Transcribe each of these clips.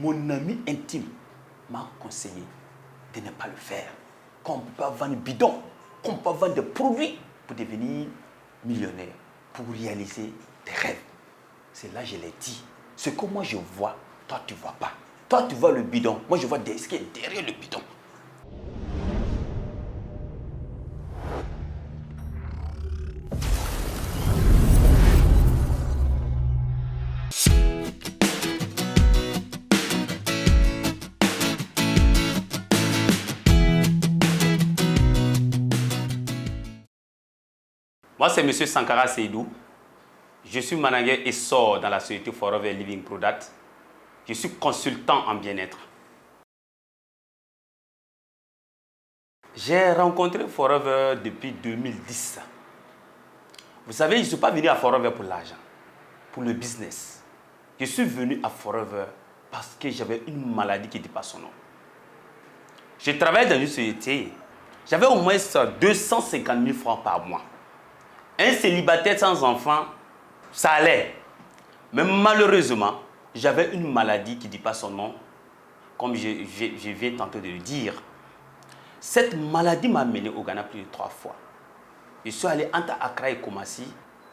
mon ami intime m'a conseillé de ne pas le faire. Qu'on ne peut pas vendre bidon, qu'on peut pas vendre des produits pour devenir millionnaire, pour réaliser des rêves. C'est là que je l'ai dit. Ce que moi je vois, toi tu ne vois pas. Toi tu vois le bidon, moi je vois ce qui est derrière le bidon. Moi, c'est M. Sankara Seydou. Je suis manager essor dans la société Forever Living Product. Je suis consultant en bien-être. J'ai rencontré Forever depuis 2010. Vous savez, je ne suis pas venu à Forever pour l'argent, pour le business. Je suis venu à Forever parce que j'avais une maladie qui ne dit pas son nom. Je travaillais dans une société. J'avais au moins 250 000 francs par mois. Un célibataire sans enfant, ça allait. Mais malheureusement, j'avais une maladie qui ne dit pas son nom, comme je viens tenter de le dire. Cette maladie m'a mené au Ghana plus de 3 fois. Je suis allé entre Accra et Kumasi.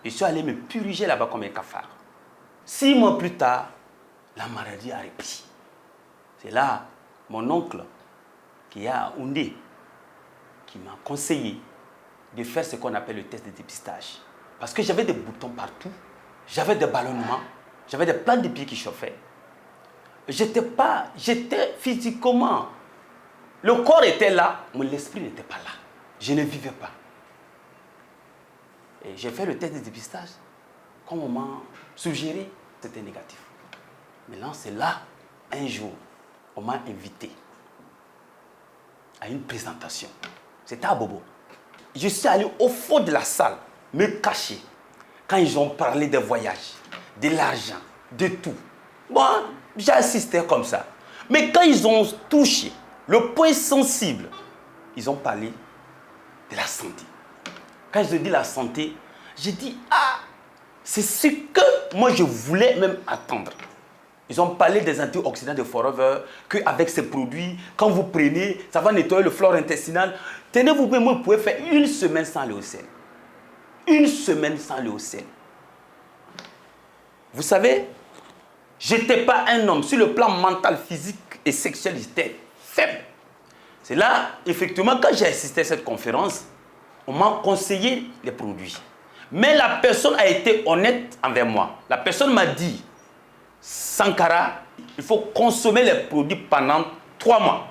Je suis allé me purger là-bas comme un cafard. 6 mois plus tard, la maladie a repris. C'est là mon oncle, qui est à Oundé, qui m'a conseillé de faire ce qu'on appelle le test de dépistage. Parce que j'avais des boutons partout, j'avais des ballonnements, j'avais des plantes de pieds qui chauffaient. J'étais physiquement, le corps était là, mais l'esprit n'était pas là. Je ne vivais pas. Et j'ai fait le test de dépistage. Comme on m'a suggéré, c'était négatif. Maintenant, c'est là, un jour, on m'a invité à une présentation. C'était à Bobo. Je suis allé au fond de la salle, me cacher, quand ils ont parlé des voyages, de l'argent, de tout. Moi, j'ai assisté comme ça. Mais quand ils ont touché le point sensible, ils ont parlé de la santé. Quand ils ont dit la santé, j'ai dit, ah, c'est ce que moi je voulais même attendre. Ils ont parlé des antioxydants de Forever, qu'avec ces produits, quand vous prenez, ça va nettoyer le flore intestinal. Tenez-vous bien, moi, vous pouvez faire 1 semaine sans le sel. 1 semaine sans le sel. Vous savez, je n'étais pas un homme. Sur le plan mental, physique et sexuel, j'étais faible. C'est là, effectivement, quand j'ai assisté à cette conférence, on m'a conseillé les produits. Mais la personne a été honnête envers moi. La personne m'a dit, Sankara, il faut consommer les produits pendant 3 mois.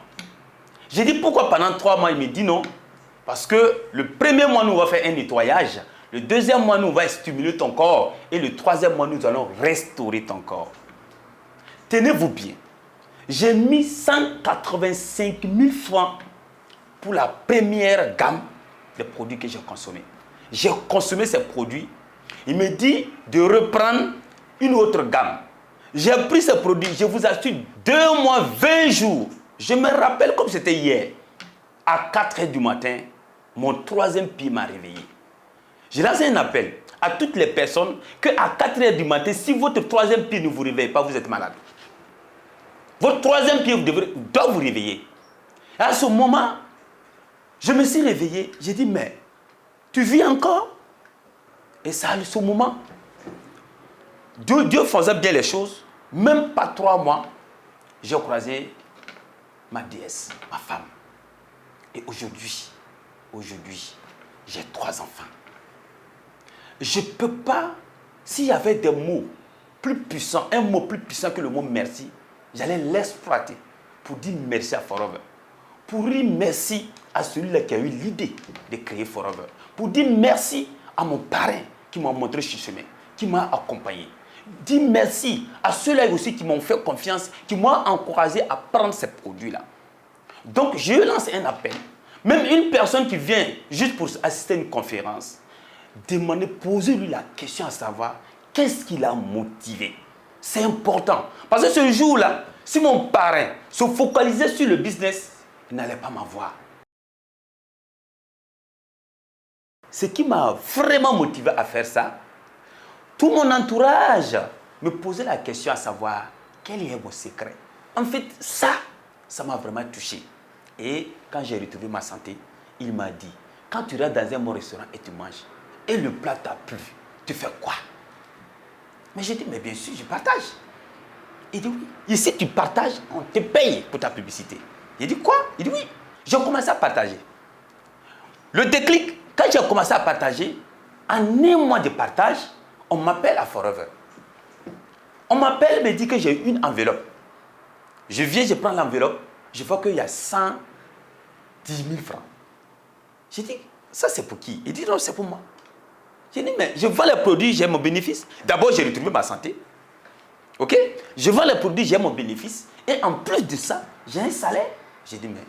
J'ai dit pourquoi pendant 3 mois? Il me dit non. Parce que le premier mois, nous, on va faire un nettoyage. Le deuxième mois, nous, on va stimuler ton corps. Et le troisième mois, nous allons restaurer ton corps. Tenez-vous bien. J'ai mis 185 000 francs pour la première gamme de produits que j'ai consommés. J'ai consommé ces produits. Il me dit de reprendre une autre gamme. J'ai pris ces produits, je vous assure, 2 mois, 20 jours. Je me rappelle comme c'était hier. À 4 h du matin, mon 3e pied m'a réveillé. J'ai lancé un appel à toutes les personnes qu'à 4 h du matin, si votre 3e pied ne vous réveille pas, vous êtes malade. Votre 3e pied doit vous réveiller. Et à ce moment, je me suis réveillé. J'ai dit, mais tu vis encore? Et ça, à ce moment, Dieu faisait bien les choses. Même pas 3 mois, j'ai croisé ma déesse, ma femme. Et aujourd'hui, j'ai 3 enfants. Je ne peux pas, s'il y avait des mots plus puissants, un mot plus puissant que le mot merci, j'allais l'exploiter pour dire merci à Forever. Pour dire merci à celui-là qui a eu l'idée de créer Forever. Pour dire merci à mon parrain qui m'a montré ce chemin, qui m'a accompagné. Dis merci à ceux-là aussi qui m'ont fait confiance, qui m'ont encouragé à prendre ces produits-là. Donc, je lance un appel. Même une personne qui vient juste pour assister à une conférence, posez-lui la question à savoir qu'est-ce qui l'a motivé. C'est important. Parce que ce jour-là, si mon parrain se focalisait sur le business, il n'allait pas m'avoir. Ce qui m'a vraiment motivé à faire ça, tout mon entourage me posait la question à savoir quel est vos secrets. En fait, ça m'a vraiment touché. Et quand j'ai retrouvé ma santé, il m'a dit, quand tu rentres dans un bon restaurant et tu manges, et le plat t'a plu, tu fais quoi? Mais j'ai dit, mais bien sûr, je partage. Il dit, oui. Ici, tu partages, on te paye pour ta publicité. J'ai dit, quoi? Il dit, oui. J'ai commencé à partager. Le déclic, quand j'ai commencé à partager, en un mois de partage, on m'appelle à Forever. On m'appelle, me dit que j'ai une enveloppe. Je viens, je prends l'enveloppe, je vois qu'il y a 110 000 francs. J'ai dit, ça c'est pour qui? Il dit, non, c'est pour moi. J'ai dit, mais je vends les produits, j'ai mon bénéfice. D'abord, j'ai retrouvé ma santé. Ok? Je vends les produits, j'ai mon bénéfice. Et en plus de ça, j'ai un salaire. J'ai dit, mais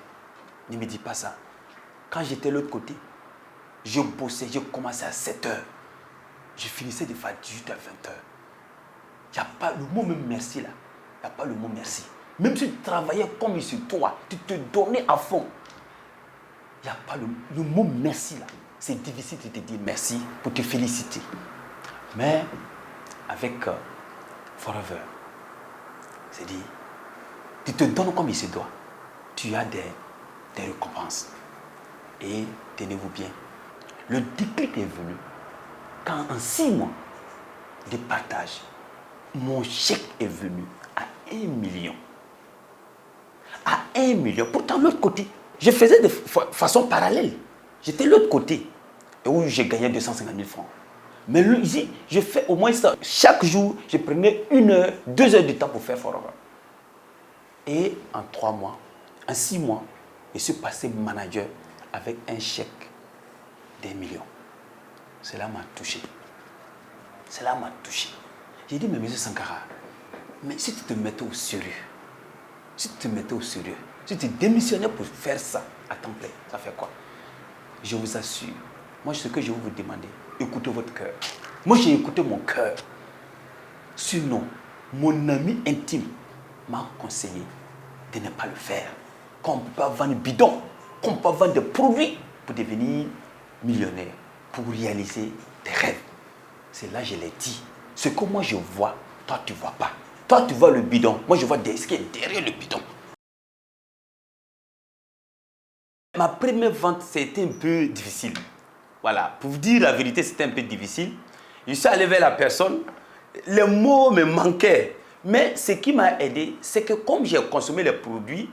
ne me dis pas ça. Quand j'étais de l'autre côté, je bossais, je commençais à 7 heures. Je finissais de faire 18 à 20 heures. Il n'y a pas le mot même merci là. Il n'y a pas le mot merci. Même si tu travaillais comme sur toi, tu te donnais à fond. Il n'y a pas le mot merci là. C'est difficile de te dire merci pour te féliciter. Mais avec Forever, c'est dit, tu te donnes comme il se doit. Tu as des récompenses. Et tenez-vous bien, le déclic est venu quand en 6 mois de partage, mon chèque est venu à 1 million. À 1 million. Pourtant, de l'autre côté, je faisais de façon parallèle. J'étais de l'autre côté, où j'ai gagné 250 000 francs. Mais ici, je fais au moins ça. Chaque jour, je prenais 1 heure, 2 heures de temps pour faire Forever. Et en 3 mois, en 6 mois, je suis passé manager avec un chèque d'1 million. Cela m'a touché. Cela m'a touché. J'ai dit, mais M. Sankara, mais si tu te mettais au sérieux, si tu te démissionnais pour faire ça à temps plein, ça fait quoi? Je vous assure, moi ce que je vais vous demander, écoutez votre cœur. Moi j'ai écouté mon cœur. Sinon, mon ami intime m'a conseillé de ne pas le faire. Qu'on ne peut pas vendre bidon, qu'on ne peut pas vendre des produits pour devenir millionnaire, pour réaliser des rêves. C'est là que je l'ai dit. Ce que moi je vois, toi tu ne vois pas. Toi tu vois le bidon, moi je vois ce qui est derrière le bidon. Ma première vente, c'était un peu difficile. Voilà, pour vous dire la vérité, c'était un peu difficile. Je suis allé vers la personne, les mots me manquaient. Mais ce qui m'a aidé, c'est que comme j'ai consommé les produits,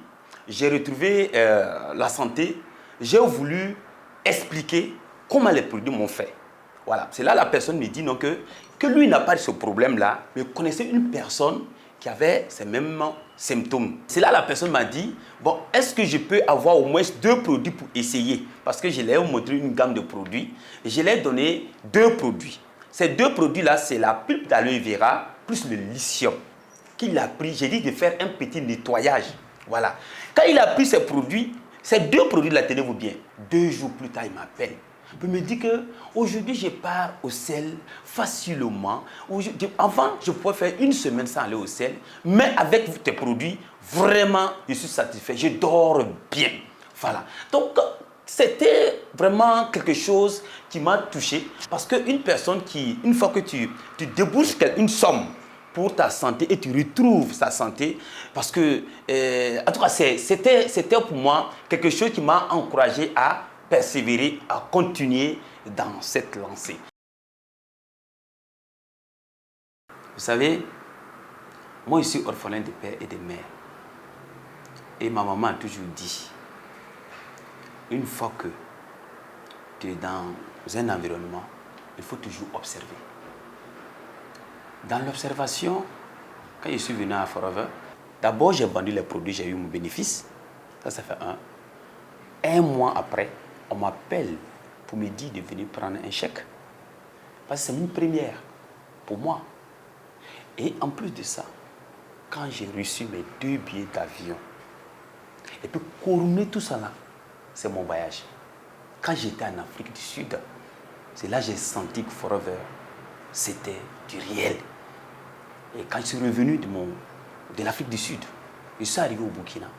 j'ai retrouvé la santé, j'ai voulu expliquer comment les produits m'ont fait. Voilà, c'est là la personne me dit non, que lui n'a pas ce problème-là, mais connaissait une personne qui avait ces mêmes symptômes. C'est là la personne m'a dit, bon, est-ce que je peux avoir au moins 2 produits pour essayer? Parce que je lui ai montré une gamme de produits, et je lui ai donné 2 produits. Ces 2 produits-là, c'est la pulpe d'aloe vera plus le lithium qu'il a pris. J'ai dit de faire un petit nettoyage. Voilà. Quand il a pris ces produits, ces 2 produits-là, tenez-vous bien, 2 jours plus tard, il m'appelle. Il me dit qu'aujourd'hui, je pars au sel facilement. Avant, je pouvais faire 1 semaine sans aller au sel. Mais avec tes produits, vraiment, je suis satisfait. Je dors bien. Voilà. Donc, c'était vraiment quelque chose qui m'a touché. Parce qu'une personne qui, une fois que tu débourses une somme pour ta santé et tu retrouves sa santé, parce que, en tout cas, c'était pour moi quelque chose qui m'a encouragé à persévérer, à continuer dans cette lancée. Vous savez, moi je suis orphelin de père et de mère. Et ma maman a toujours dit, une fois que tu es dans un environnement, il faut toujours observer. Dans l'observation, quand je suis venu à Forever, d'abord j'ai vendu les produits, j'ai eu mon bénéfice. Ça fait 1 mois après, on m'appelle pour me dire de venir prendre un chèque. Parce que c'est une première pour moi. Et en plus de ça, quand j'ai reçu mes 2 billets d'avion, et puis couronner tout ça là, c'est mon voyage. Quand j'étais en Afrique du Sud, c'est là que j'ai senti que Forever, c'était du réel. Et quand je suis revenu de l'Afrique du Sud, je suis arrivé au Burkina,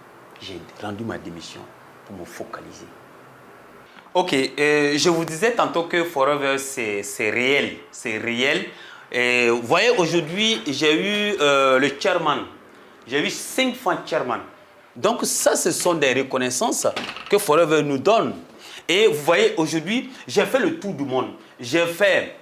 j'ai rendu ma démission pour me focaliser. Ok, je vous disais tantôt que Forever, c'est réel. C'est réel. Et vous voyez, aujourd'hui, j'ai eu le chairman J'ai vu 5 fois chairman. Donc ça, ce sont des reconnaissances que Forever nous donne. Et vous voyez, aujourd'hui, j'ai fait le tour du monde. J'ai fait,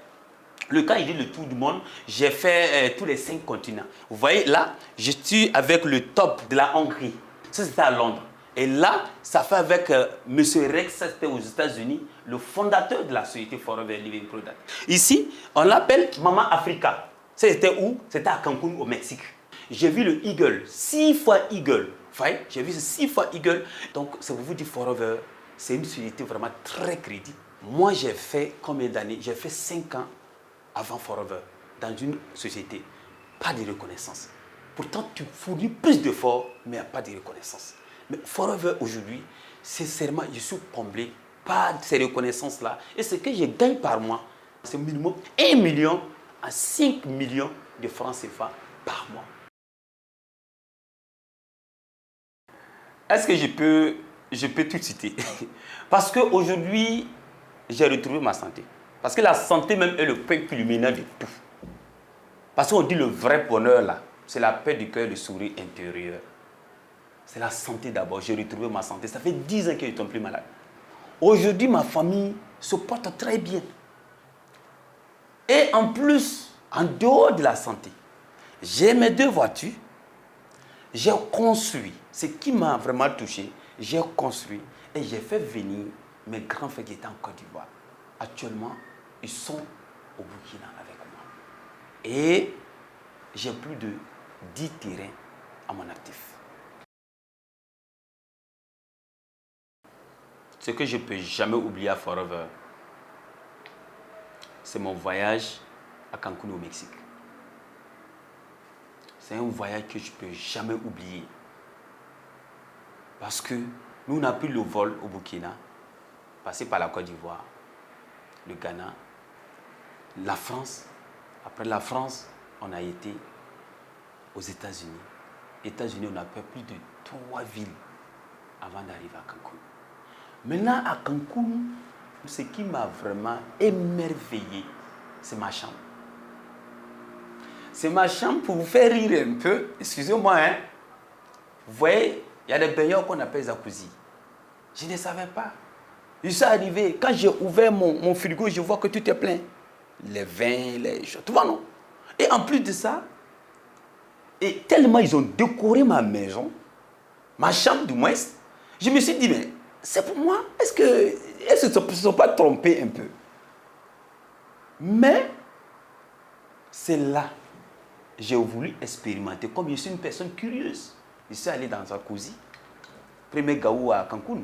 quand il dit le tour du monde, j'ai fait tous les 5 continents. Vous voyez, là, je suis avec le top de la Hongrie. Ça, c'était à Londres. Et là, ça fait avec M. Rex, ça c'était aux États-Unis, le fondateur de la société Forever Living Product. Ici, on l'appelle Maman Africa. C'était où? C'était à Cancun, au Mexique. J'ai vu le Eagle, 6 fois Eagle. Vous voyez, j'ai vu 6 fois Eagle. Donc, ça vous dit Forever, c'est une société vraiment très crédible. Moi, j'ai fait combien d'années? J'ai fait 5 ans avant Forever, dans une société. Pas de reconnaissance. Pourtant, tu fournis plus d'efforts, mais il n'y a pas de reconnaissance. Mais Forever, aujourd'hui, sincèrement, je suis comblé par ces reconnaissances-là. Et ce que je gagne par mois, c'est minimum 1 million à 5 millions de francs CFA par mois. Est-ce que je peux tout citer? Parce qu'aujourd'hui, j'ai retrouvé ma santé. Parce que la santé même est le point culminant de tout. Parce qu'on dit le vrai bonheur là, c'est la paix du cœur, le sourire intérieur. C'est la santé d'abord. J'ai retrouvé ma santé. Ça fait 10 ans que je ne tombe plus malade. Aujourd'hui, ma famille se porte très bien. Et en plus, en dehors de la santé, j'ai mes 2 voitures. J'ai construit. Ce qui m'a vraiment touché, j'ai construit et j'ai fait venir mes grands frères qui étaient en Côte d'Ivoire. Actuellement, ils sont au Burkina avec moi. Et j'ai plus de 10 terrains à mon actif. Ce que je ne peux jamais oublier à Forever, c'est mon voyage à Cancun au Mexique. C'est un voyage que je ne peux jamais oublier. Parce que nous, on a pris le vol au Burkina, passé par la Côte d'Ivoire, le Ghana, la France. Après la France, on a été aux États-Unis. États-Unis, on a fait plus de 3 villes avant d'arriver à Cancun. Maintenant, à Cancun, ce qui m'a vraiment émerveillé, c'est ma chambre. C'est ma chambre pour vous faire rire un peu. Excusez-moi, hein. Vous voyez, il y a des baigneurs qu'on appelle jacuzzi. Je ne savais pas. Je suis arrivé, quand j'ai ouvert mon frigo, je vois que tout est plein. Les vins, les choses, tout va non. Et en plus de ça, et tellement ils ont décoré ma maison, ma chambre du moins, je me suis dit, mais c'est pour moi. Est-ce qu'ils ne se sont pas trompés un peu? Mais c'est là j'ai voulu expérimenter. Comme je suis une personne curieuse, je suis allé dans un jacuzzi, premier gaou à Cancun.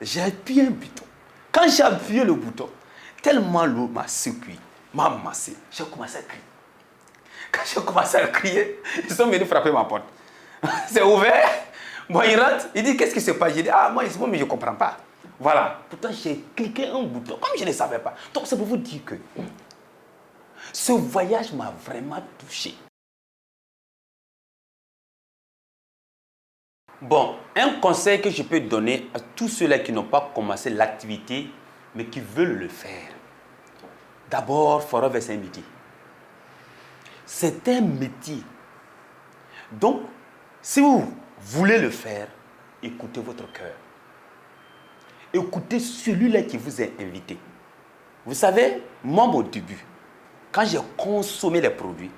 J'ai appuyé un bouton. Quand j'ai appuyé le bouton, tellement l'eau m'a secoué, m'a massé, j'ai commencé à crier. Quand j'ai commencé à crier, ils sont venus frapper ma porte. C'est ouvert. Bon, il rentre, il dit qu'est-ce qui se passe? J'ai dit, ah, moi, mais je ne comprends pas. Voilà. Pourtant, j'ai cliqué un bouton, comme je ne savais pas. Donc, c'est pour vous dire que ce voyage m'a vraiment touché. Bon, un conseil que je peux donner à tous ceux-là qui n'ont pas commencé l'activité, mais qui veulent le faire. D'abord, Forever, c'est un métier. C'est un métier. Donc, si vous voulez le faire, écoutez votre cœur. Écoutez celui-là qui vous a invité. Vous savez, moi, au début, quand j'ai consommé les produits,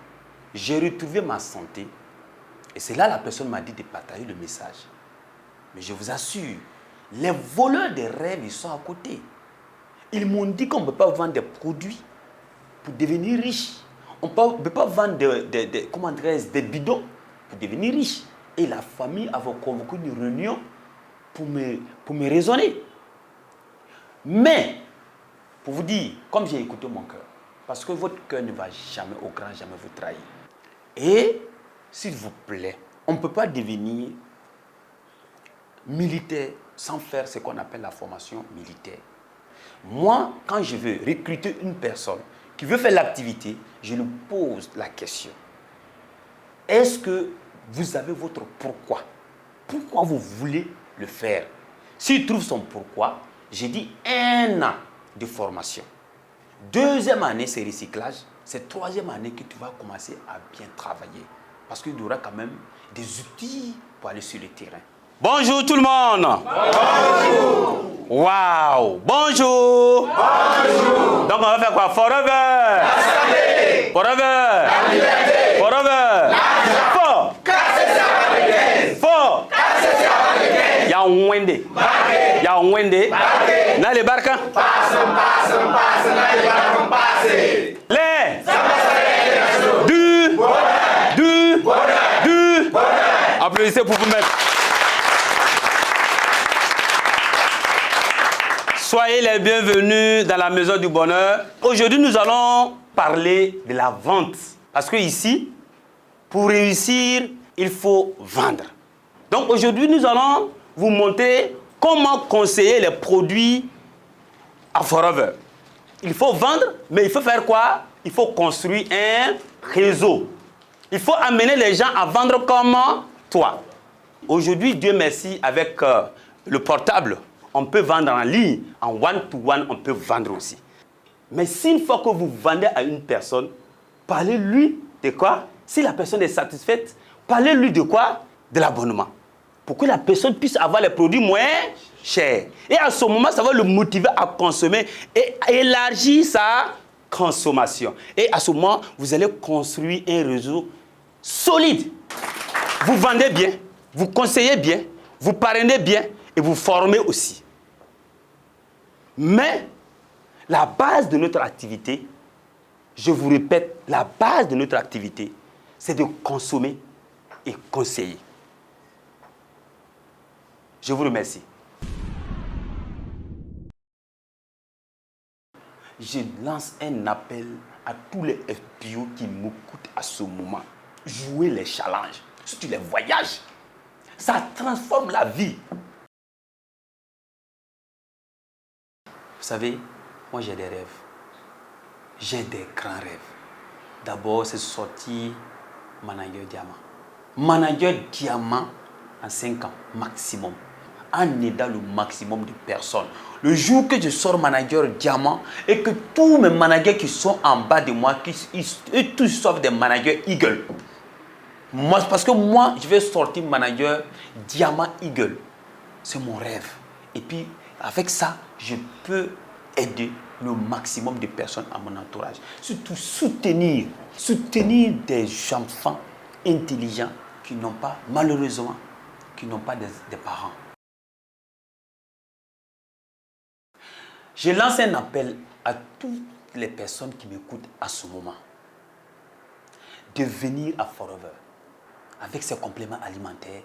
j'ai retrouvé ma santé. Et c'est là que la personne m'a dit de partager le message. Mais je vous assure, les voleurs des rêves, ils sont à côté. Ils m'ont dit qu'on ne peut pas vendre des produits pour devenir riche. On ne peut pas vendre des bidons pour devenir riche. Et la famille avait convoqué une réunion pour me raisonner. Mais, pour vous dire, comme j'ai écouté mon cœur, parce que votre cœur ne va jamais, au grand jamais vous trahir. Et, s'il vous plaît, on ne peut pas devenir militaire sans faire ce qu'on appelle la formation militaire. Moi, quand je veux recruter une personne qui veut faire l'activité, je lui pose la question. Est-ce que vous avez votre pourquoi? Pourquoi vous voulez le faire? S'il trouve son pourquoi, j'ai dit 1 an de formation. 2e année, c'est recyclage. C'est 3e année que tu vas commencer à bien travailler. Parce qu'il y aura quand même des outils pour aller sur le terrain. Bonjour tout le monde. Bonjour. Waouh. Bonjour. Bonjour. Donc on va faire quoi? Forever. Forever. Forever. Fort. Fort. Ya Wende. Ya Wende. Na le barca. Les. Du. Applaudissez pour vous-même. Soyez les bienvenus dans la maison du bonheur. Aujourd'hui, nous allons parler de la vente. Parce que ici, pour réussir, il faut vendre. Donc aujourd'hui, nous allons vous montrer comment conseiller les produits à Forever. Il faut vendre, mais il faut faire quoi? Il faut construire un réseau. Il faut amener les gens à vendre comme toi. Aujourd'hui, Dieu merci, avec le portable, on peut vendre en ligne, en one-to-one, on peut vendre aussi. Mais si une fois que vous vendez à une personne, parlez-lui de quoi? Si la personne est satisfaite, parlez-lui de quoi? De l'abonnement. Pour que la personne puisse avoir les produits moins chers. Et à ce moment, ça va le motiver à consommer et à élargir sa consommation. Et à ce moment, vous allez construire un réseau solide. Vous vendez bien, vous conseillez bien, vous parrainez bien et vous formez aussi. Mais la base de notre activité, je vous répète, la base de notre activité, c'est de consommer et conseiller. Je vous remercie. Je lance un appel à tous les FPO qui m'écoutent à ce moment. Jouez les challenges, surtout les voyages. Ça transforme la vie. Vous savez, moi j'ai des rêves. J'ai des grands rêves. D'abord, c'est sortir manager diamant. Manager diamant en 5 ans, maximum. En aidant le maximum de personnes. Le jour que je sors manager diamant et que tous mes managers qui sont en bas de moi, eux tous sauf des managers Eagle. Moi, parce que moi, je vais sortir manager diamant Eagle. C'est mon rêve. Et puis, avec ça, je peux aider le maximum de personnes à mon entourage. Surtout soutenir des enfants intelligents qui n'ont pas, malheureusement, qui n'ont pas des parents. Je lance un appel à toutes les personnes qui m'écoutent à ce moment de venir à Forever. Avec ces compléments alimentaires,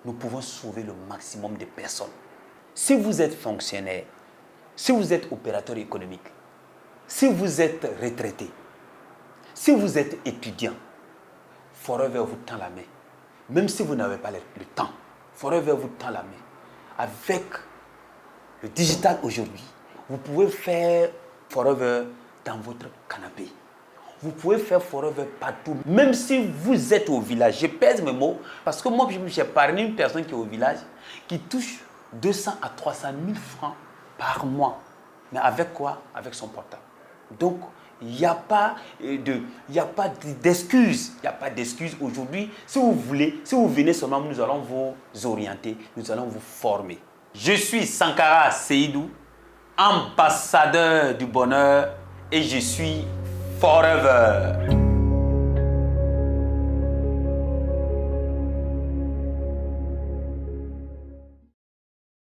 nous pouvons sauver le maximum de personnes. Si vous êtes fonctionnaire, si vous êtes opérateur économique, si vous êtes retraité, si vous êtes étudiant, Forever vous tend la main. Même si vous n'avez pas le temps, Forever vous tend la main. Avec le digital aujourd'hui, vous pouvez faire Forever dans votre canapé. Vous pouvez faire Forever partout, même si vous êtes au village. Je pèse mes mots parce que moi, j'ai parlé une personne qui est au village qui touche 200 à 300 000 francs par mois. Mais avec quoi? Avec son portable. Donc, il n'y a pas d'excuses. Il n'y a pas d'excuses aujourd'hui. Si vous voulez, si vous venez seulement, nous allons vous orienter, nous allons vous former. Je suis Sankara Seydou, ambassadeur du bonheur et je suis Forever.